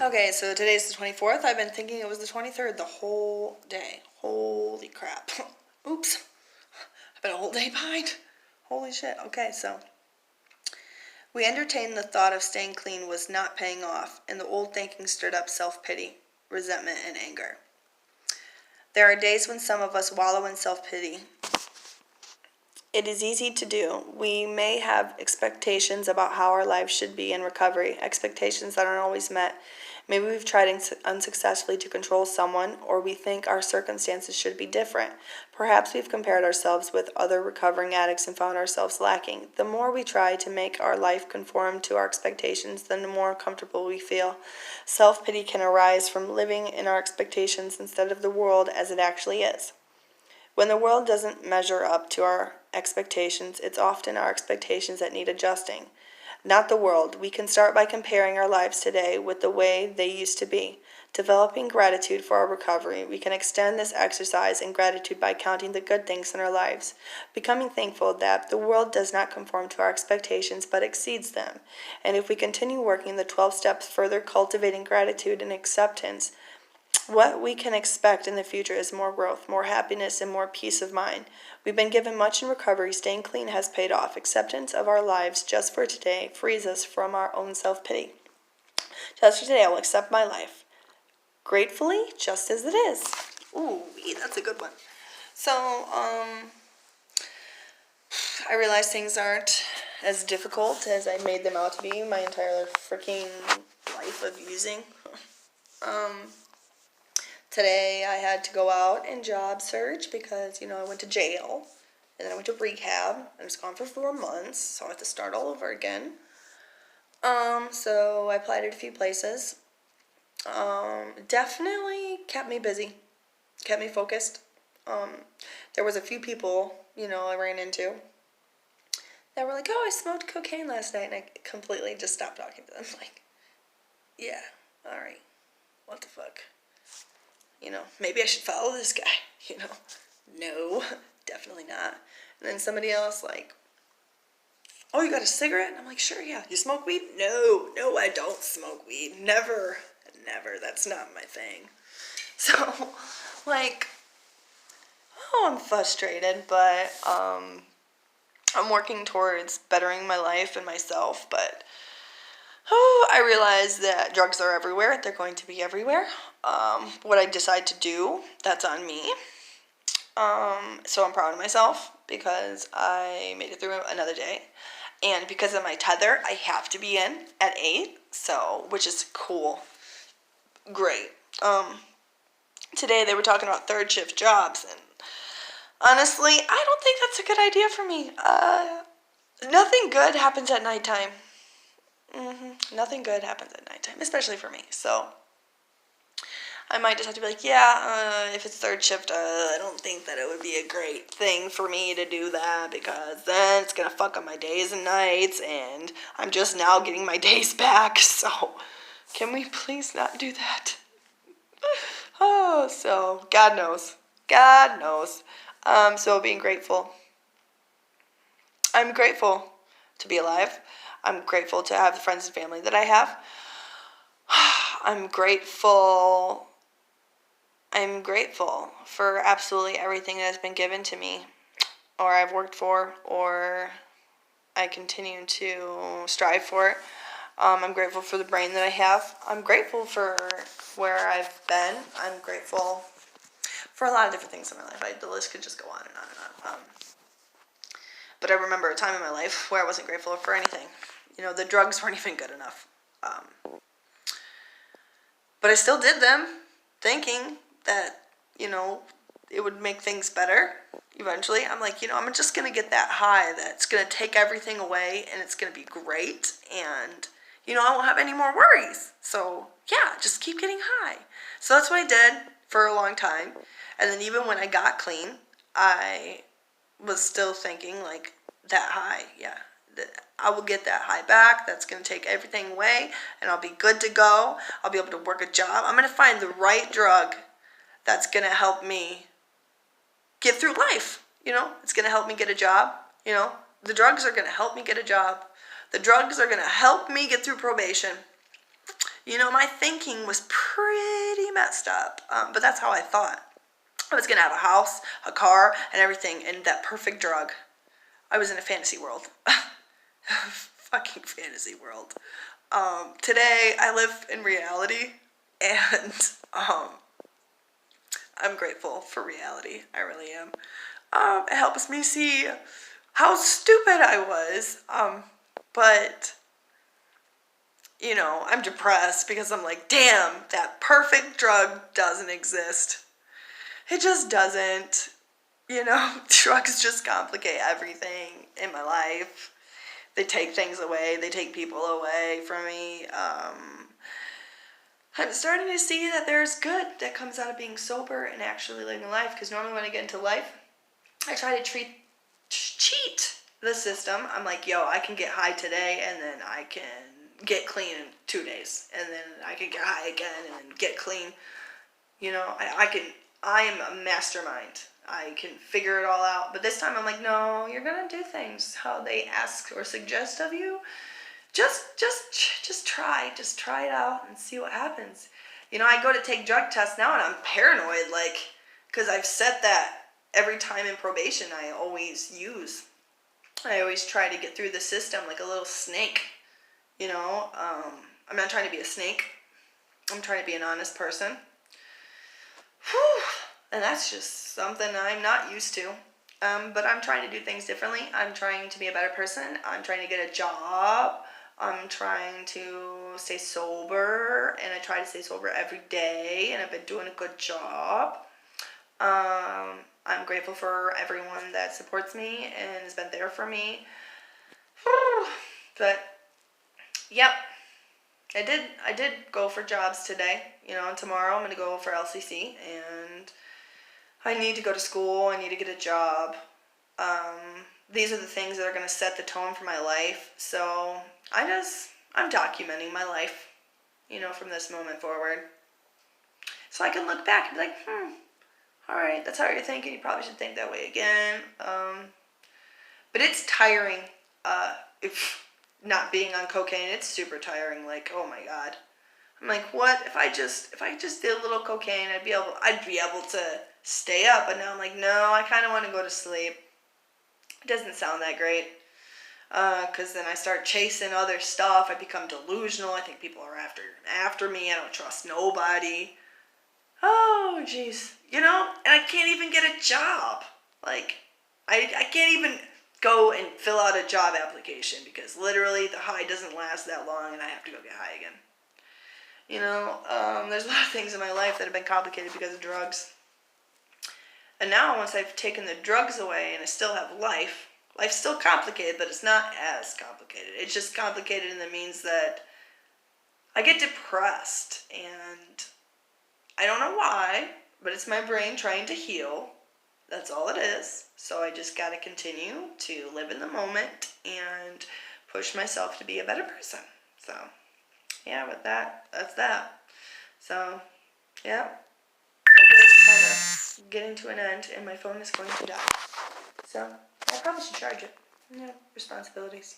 Okay, so today's the 24th. I've been thinking it was the 23rd the whole day. Holy crap. Oops. I've been a whole day behind. Holy shit. Okay, so we entertained the thought of staying clean was not paying off, and the old thinking stirred up self-pity, resentment, and anger. There are days when some of us wallow in self-pity. It is easy to do. We may have expectations about how our lives should be in recovery, expectations that aren't always met. Maybe we've tried unsuccessfully to control someone, or we think our circumstances should be different. Perhaps we've compared ourselves with other recovering addicts and found ourselves lacking. The more we try to make our life conform to our expectations, then the more comfortable we feel. Self-pity can arise from living in our expectations instead of the world as it actually is. When the world doesn't measure up to our expectations, it's often our expectations that need adjusting, not the world. We can start by comparing our lives today with the way they used to be. Developing gratitude for our recovery, we can extend this exercise in gratitude by counting the good things in our lives, becoming thankful that the world does not conform to our expectations but exceeds them. And if we continue working the 12 steps further cultivating gratitude and acceptance, what we can expect in the future is more growth, more happiness, and more peace of mind. We've been given much in recovery. Staying clean has paid off. Acceptance of our lives just for today frees us from our own self-pity. Just for today, I will accept my life gratefully, just as it is. Ooh, that's a good one. So, I realize things aren't as difficult as I made them out to be my entire freaking life of using. Today I had to go out and job search because, I went to jail, and then I went to rehab, and I was gone for 4 months, so I had to start all over again. So I applied at a few places. Definitely kept me busy, kept me focused. There was a few people, I ran into that were like, oh, I smoked cocaine last night, and I completely just stopped talking to them. Like, yeah, alright, what the fuck? Maybe I should follow this guy, No, definitely not. And then somebody else like, oh, you got a cigarette? And I'm like, sure, yeah. You smoke weed? No, I don't smoke weed. Never, that's not my thing. So, I'm frustrated, but, I'm working towards bettering my life and myself, but I realize that drugs are everywhere. They're going to be everywhere. What I decide to do, that's on me. So I'm proud of myself because I made it through another day. And because of my tether, I have to be in at 8, which is cool. Great. Today they were talking about third shift jobs, and honestly, I don't think that's a good idea for me. Nothing good happens at nighttime. Nothing good happens at nighttime, especially for me. So I might just have to be like, if it's third shift, I don't think that it would be a great thing for me to do that because then it's going to fuck up my days and nights, and I'm just now getting my days back. So can we please not do that? So God knows. So being grateful. I'm grateful to be alive. I'm grateful to have the friends and family that I have. I'm grateful for absolutely everything that has been given to me, or I've worked for, or I continue to strive for. I'm grateful for the brain that I have. I'm grateful for where I've been. I'm grateful for a lot of different things in my life. The list could just go on and on and on. But I remember a time in my life where I wasn't grateful for anything. The drugs weren't even good enough. But I still did them, thinking that, it would make things better eventually. I'm like, I'm just going to get that high that's going to take everything away, and it's going to be great, and, I won't have any more worries. So, yeah, just keep getting high. So that's what I did for a long time. And then even when I got clean, I was still thinking, like, that high, I will get that high back. That's going to take everything away, and I'll be good to go. I'll be able to work a job. I'm going to find the right drug that's going to help me get through life. It's going to help me get a job. The drugs are going to help me get a job. The drugs are going to help me get through probation. My thinking was pretty messed up, but that's how I thought. I was going to have a house, a car, and everything, and that perfect drug. I was in a fantasy world. Fucking fantasy world. Today, I live in reality, and I'm grateful for reality. I really am. It helps me see how stupid I was, but... I'm depressed because I'm like, damn, that perfect drug doesn't exist. It just doesn't. Drugs just complicate everything in my life. They take things away. They take people away from me. I'm starting to see that there's good that comes out of being sober and actually living life. Because normally when I get into life, I try to cheat the system. I'm like, yo, I can get high today and then I can get clean in 2 days. And then I can get high again and then get clean. I am a mastermind. I can figure it all out. But this time I'm like, no, you're going to do things how they ask or suggest of you. Just try. Just try it out and see what happens. I go to take drug tests now and I'm paranoid, because I've set that every time in probation I always try to get through the system like a little snake. I'm not trying to be a snake. I'm trying to be an honest person. Whew. And that's just something I'm not used to. But I'm trying to do things differently. I'm trying to be a better person. I'm trying to get a job. I'm trying to stay sober. And I try to stay sober every day. And I've been doing a good job. I'm grateful for everyone that supports me and has been there for me. But, yep. I did go for jobs today. Tomorrow I'm going to go for LCC, and I need to go to school. I need to get a job. These are the things that are going to set the tone for my life. So I'm documenting my life, from this moment forward. So I can look back and be like, all right, that's how you're thinking. You probably should think that way again. But it's tiring. If not being on cocaine, it's super tiring. Like, oh my God. I'm like, what if I just did a little cocaine, I'd be able to stay up. But now I'm like, no, I kind of want to go to sleep. It doesn't sound that great. Because then I start chasing other stuff. I become delusional. I think people are after me. I don't trust nobody. Oh, jeez. And I can't even get a job. Like, I can't even go and fill out a job application because literally the high doesn't last that long and I have to go get high again. There's a lot of things in my life that have been complicated because of drugs. And now once I've taken the drugs away and I still have life's still complicated, but it's not as complicated. It's just complicated in the means that I get depressed and I don't know why, but it's my brain trying to heal. That's all it is. So I just got to continue to live in the moment and push myself to be a better person. So, yeah, with that, that's that. So, yeah. My day is kind of getting to an end and my phone is going to die. So, I probably should charge it. Responsibilities,